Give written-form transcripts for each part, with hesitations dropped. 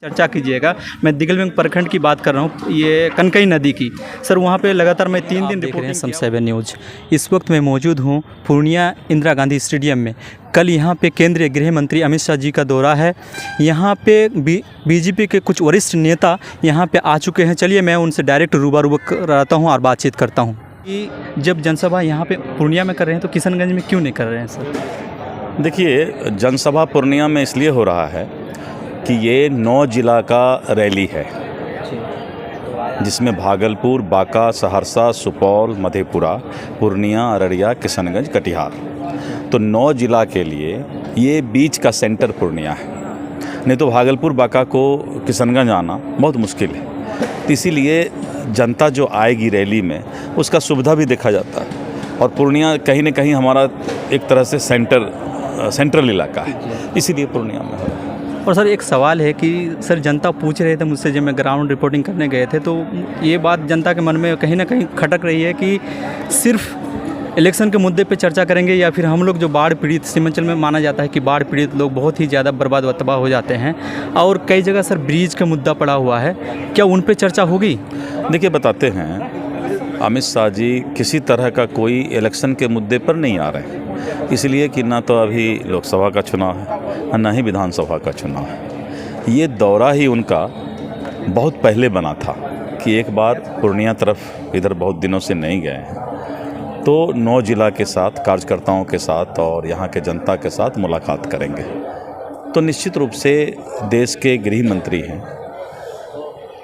चर्चा कीजिएगा। मैं दिगलबंग प्रखंड की बात कर रहा हूँ, ये कनकई नदी की। सर वहाँ पे लगातार मैं 3 दिन देख रहे हैं रिपोर्टिंग सम 7 न्यूज़। इस वक्त मैं मौजूद हूँ पूर्णिया इंदिरा गांधी स्टेडियम में। कल यहाँ पे केंद्रीय गृह मंत्री अमित शाह जी का दौरा है। यहाँ पे बीजेपी के कुछ वरिष्ठ नेता यहाँ पे आ चुके हैं। चलिए मैं उनसे डायरेक्ट रूबरू रहता हूँ और बातचीत करता हूँ कि जब जनसभा यहाँ पे पूर्णिया में कर रहे हैं तो किशनगंज में क्यों नहीं कर रहे हैं सर? देखिए, जनसभा पूर्णिया में इसलिए हो रहा है कि ये 9 जिला का रैली है, जिसमें भागलपुर, बांका, सहरसा, सुपौल, मधेपुरा, पूर्णिया, अररिया, किशनगंज, कटिहार। तो 9 जिला के लिए ये बीच का सेंटर पूर्णिया है। नहीं तो भागलपुर, बांका को किशनगंज आना बहुत मुश्किल है। तो इसीलिए जनता जो आएगी रैली में उसका सुविधा भी देखा जाता है। और पूर्णिया कहीं न कहीं हमारा एक तरह से सेंट्रल इलाका है, इसीलिए पूर्णिया में है। और सर एक सवाल है कि सर जनता पूछ रहे थे मुझसे जब मैं ग्राउंड रिपोर्टिंग करने गए थे, तो ये बात जनता के मन में कहीं ना कहीं खटक रही है कि सिर्फ इलेक्शन के मुद्दे पे चर्चा करेंगे या फिर हम लोग जो बाढ़ पीड़ित सीमांचल में माना जाता है कि बाढ़ पीड़ित लोग बहुत ही ज़्यादा बर्बाद व तबाह हो जाते हैं, और कई जगह सर ब्रिज का मुद्दा पड़ा हुआ है, क्या उन पर चर्चा होगी? देखिए बताते हैं, अमित शाह जी किसी तरह का कोई इलेक्शन के मुद्दे पर नहीं आ रहे हैं, इसलिए कि ना तो अभी लोकसभा का चुनाव है और ना ही विधानसभा का चुनाव है। ये दौरा ही उनका बहुत पहले बना था कि एक बार पूर्णिया तरफ इधर बहुत दिनों से नहीं गए हैं, तो 9 जिला के साथ, कार्यकर्ताओं के साथ और यहाँ के जनता के साथ मुलाकात करेंगे। तो निश्चित रूप से देश के गृह मंत्री हैं,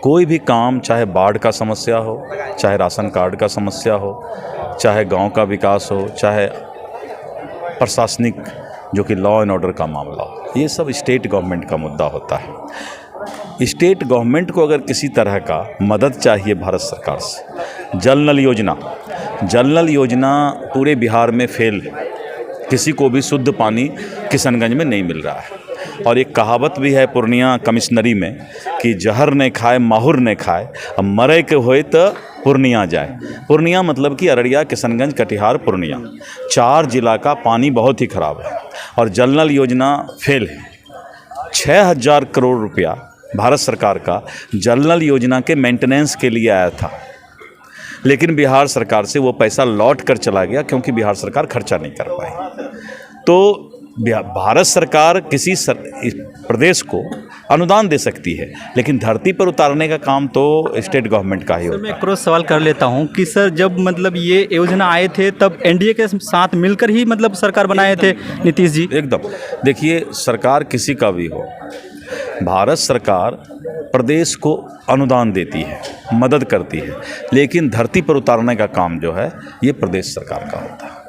कोई भी काम, चाहे बाढ़ का समस्या हो, चाहे राशन कार्ड का समस्या हो, चाहे गांव का विकास हो, चाहे प्रशासनिक जो कि लॉ एंड ऑर्डर का मामला हो, ये सब स्टेट गवर्नमेंट का मुद्दा होता है। स्टेट गवर्नमेंट को अगर किसी तरह का मदद चाहिए भारत सरकार से, जल नल योजना पूरे बिहार में फेल है। किसी को भी शुद्ध पानी किशनगंज में नहीं मिल रहा है। और एक कहावत भी है पूर्णिया कमिश्नरी में कि जहर ने खाए माहुर ने खाए, अब मरे के होए तो पूर्णिया जाए। पूर्णिया मतलब कि अररिया, किशनगंज, कटिहार, पूर्णिया 4 जिला का पानी बहुत ही ख़राब है और जल नल योजना फेल है। 6000 करोड़ रुपया भारत सरकार का जल नल योजना के मेंटेनेंस के लिए आया था, लेकिन बिहार सरकार से वो पैसा लौट कर चला गया क्योंकि बिहार सरकार खर्चा नहीं कर पाई। तो भारत सरकार किसी प्रदेश को अनुदान दे सकती है, लेकिन धरती पर उतारने का काम तो स्टेट गवर्नमेंट का ही होता है। मैं क्रॉस सवाल कर लेता हूं कि सर जब मतलब ये योजना आए थे तब एनडीए के साथ मिलकर ही मतलब सरकार बनाए थे नीतीश जी? एकदम। देखिए, सरकार किसी का भी हो, भारत सरकार प्रदेश को अनुदान देती है, मदद करती है, लेकिन धरती पर उतारने का काम जो है ये प्रदेश सरकार का होता है।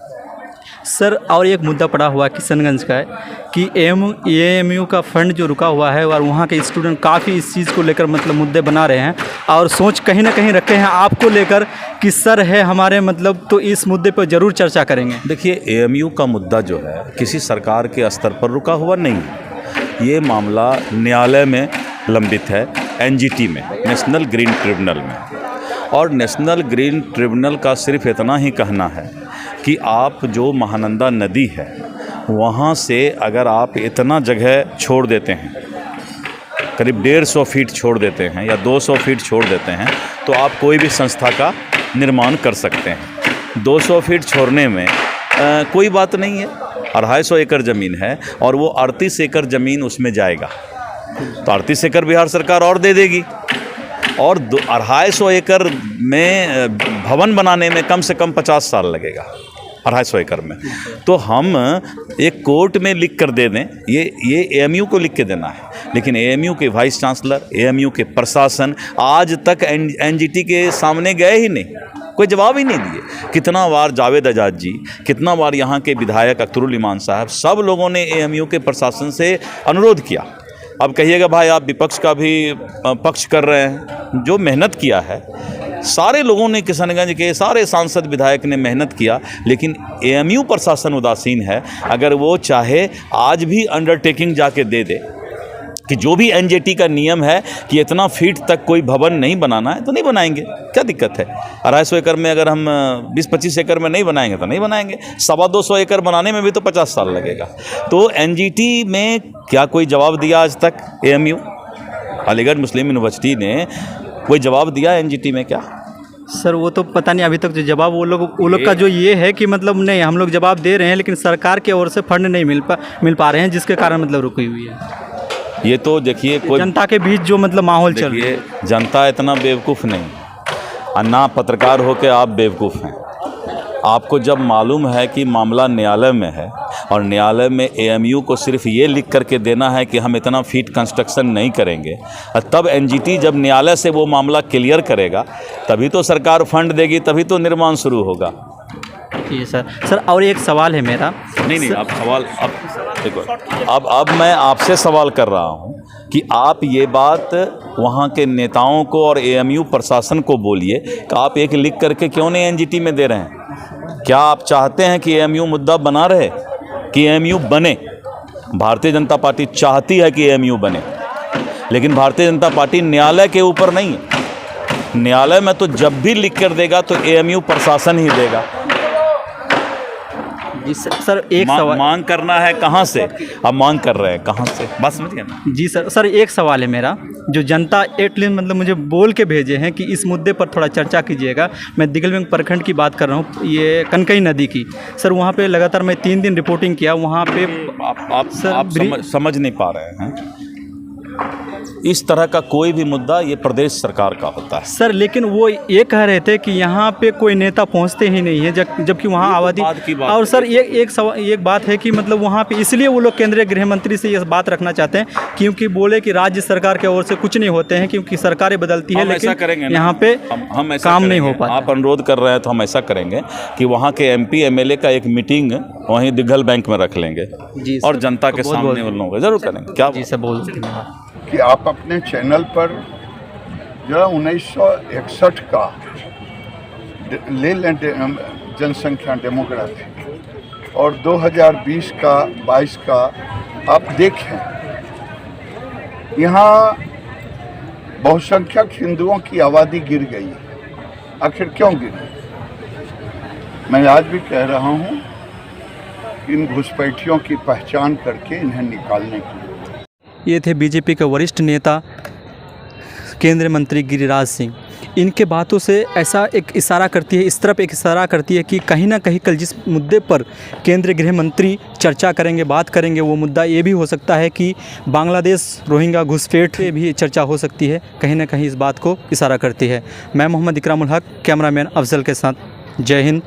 सर और एक मुद्दा पड़ा हुआ किशनगंज का है कि एएमयू का फंड जो रुका हुआ है और वहाँ के स्टूडेंट काफ़ी इस चीज़ को लेकर मतलब मुद्दे बना रहे हैं और सोच कहीं ना कहीं रखे हैं आपको लेकर कि सर है हमारे मतलब, तो इस मुद्दे पर ज़रूर चर्चा करेंगे। देखिए, एएमयू का मुद्दा जो है किसी सरकार के स्तर पर रुका हुआ नहीं है। ये मामला न्यायालय में लंबित है, एनजीटी में, नेशनल ग्रीन ट्रिब्यूनल में। और नेशनल ग्रीन ट्रिब्यूनल का सिर्फ इतना ही कहना है कि आप जो महानंदा नदी है वहाँ से अगर आप इतना जगह छोड़ देते हैं, करीब 150 फीट छोड़ देते हैं या 200 फीट छोड़ देते हैं, तो आप कोई भी संस्था का निर्माण कर सकते हैं। 200 फीट छोड़ने में कोई बात नहीं है। 250 एकड़ ज़मीन है और वो 38 एकड़ ज़मीन उसमें जाएगा, तो 38 एकड़ बिहार सरकार और दे देगी और 250 एकड़ में भवन बनाने में कम से कम 50 साल लगेगा, 250 एकड़ में। तो हम एक कोर्ट में लिख कर दे दें, ये एएमयू को लिख के देना है, लेकिन एएमयू के वाइस चांसलर, एएमयू के प्रशासन आज तक एनजीटी के सामने गए ही नहीं, कोई जवाब ही नहीं दिए। कितना बार जावेद आज़ाद जी, कितना बार यहाँ के विधायक अख्तरुल इमान साहब, सब लोगों ने एएमयू के प्रशासन से अनुरोध किया। अब कहिएगा भाई आप विपक्ष का भी पक्ष कर रहे हैं, जो मेहनत किया है सारे लोगों ने, किशनगंज के सारे सांसद विधायक ने मेहनत किया, लेकिन एएमयू प्रशासन उदासीन है। अगर वो चाहे आज भी अंडरटेकिंग जाके दे दे कि जो भी एनजीटी का नियम है कि इतना फीट तक कोई भवन नहीं बनाना है, तो नहीं बनाएंगे, क्या दिक्कत है। 250 एकड़ में अगर हम 20-25 एकड़ में नहीं बनाएंगे तो नहीं बनाएंगे, 225 एकड़ बनाने में भी तो 50 साल लगेगा। तो एनजीटी में क्या कोई जवाब दिया आज तक एएमयू? अलीगढ़ मुस्लिम यूनिवर्सिटी ने कोई जवाब दिया एनजीटी में क्या? सर वो तो पता नहीं, अभी तक जो जवाब वो लोग का जो ये है कि मतलब नहीं, हम लोग जवाब दे रहे हैं लेकिन सरकार की ओर से फंड नहीं मिल पा रहे हैं, जिसके कारण मतलब रुकी हुई है। ये तो देखिए कोई जनता के बीच जो मतलब माहौल चल रहा है। देखिए जनता इतना बेवकूफ़ नहीं, और ना पत्रकार हो के आप बेवकूफ़ हैं। आपको जब मालूम है कि मामला न्यायालय में है और न्यायालय में एएमयू को सिर्फ ये लिख करके देना है कि हम इतना फीट कंस्ट्रक्शन नहीं करेंगे, और तब एनजीटी जब न्यायालय से वो मामला क्लियर करेगा तभी तो सरकार फंड देगी, तभी तो निर्माण शुरू होगा। जी सर और एक सवाल है मेरा। नहीं आप सवाल अब देखो, अब मैं आपसे सवाल कर रहा हूँ कि आप ये बात वहाँ के नेताओं को और एएमयू प्रशासन को बोलिए कि आप एक लिख करके क्यों नहीं एनजीटी में दे रहे हैं? क्या आप चाहते हैं कि एएमयू मुद्दा बना रहे, कि एएमयू बने? भारतीय जनता पार्टी चाहती है कि एएमयू बने, लेकिन भारतीय जनता पार्टी न्यायालय के ऊपर नहीं है। न्यायालय में तो जब भी लिख कर देगा तो एएमयू प्रशासन ही देगा। जी सर एक सवाल मांग करना है कहाँ से? अब मांग कर रहे हैं कहाँ से? बात समझ गए ना? जी सर एक सवाल है मेरा, जो जनता एटलीस्ट मतलब मुझे बोल के भेजे हैं कि इस मुद्दे पर थोड़ा चर्चा कीजिएगा। मैं दिगलबैंक प्रखंड की बात कर रहा हूँ, ये कनकई नदी की। सर वहाँ पे लगातार मैं 3 दिन रिपोर्टिंग किया, वहाँ पे आप समझ नहीं पा रहे हैं। इस तरह का कोई भी मुद्दा ये प्रदेश सरकार का होता है सर, लेकिन वो ये कह रहे थे कि यहाँ पे कोई नेता पहुँचते ही नहीं है, जबकि वहाँ आबादी। और सर एक बात है कि मतलब वहाँ पे इसलिए वो लोग केंद्रीय गृह मंत्री से ये बात रखना चाहते हैं, क्योंकि बोले कि राज्य सरकार की ओर से कुछ नहीं होते हैं, क्योंकि सरकारें बदलती है, लेकिन यहाँ पे हम काम नहीं हो पाता। आप अनुरोध कर रहे हैं तो हम ऐसा करेंगे कि वहाँ के एमपी एमएलए का एक मीटिंग वहीं दिग्घल बैंक में रख लेंगे और जनता के सामने उन लोगों को जरूर करेंगे। क्या जी सर बोल कि आप अपने चैनल पर जरा 1961 का ले लें जनसंख्या डेमोग्राफी और 2020 का 22 का आप देखें, यहाँ बहुसंख्यक हिंदुओं की आबादी गिर गई है। आखिर क्यों गिरी? मैं आज भी कह रहा हूँ कि इन घुसपैठियों की पहचान करके इन्हें निकालने की। ये थे बीजेपी के वरिष्ठ नेता केंद्रीय मंत्री गिरिराज सिंह। इनके बातों से ऐसा एक इशारा करती है, इस तरफ एक इशारा करती है कि कहीं ना कहीं कल जिस मुद्दे पर केंद्रीय गृह मंत्री चर्चा करेंगे, बात करेंगे, वो मुद्दा ये भी हो सकता है कि बांग्लादेश रोहिंग्या घुसपैठ पे भी चर्चा हो सकती है। कहीं ना कहीं इस बात को इशारा करती है। मैं मोहम्मद इकरामुल हक, कैमरामैन अफजल के साथ। जय हिंद।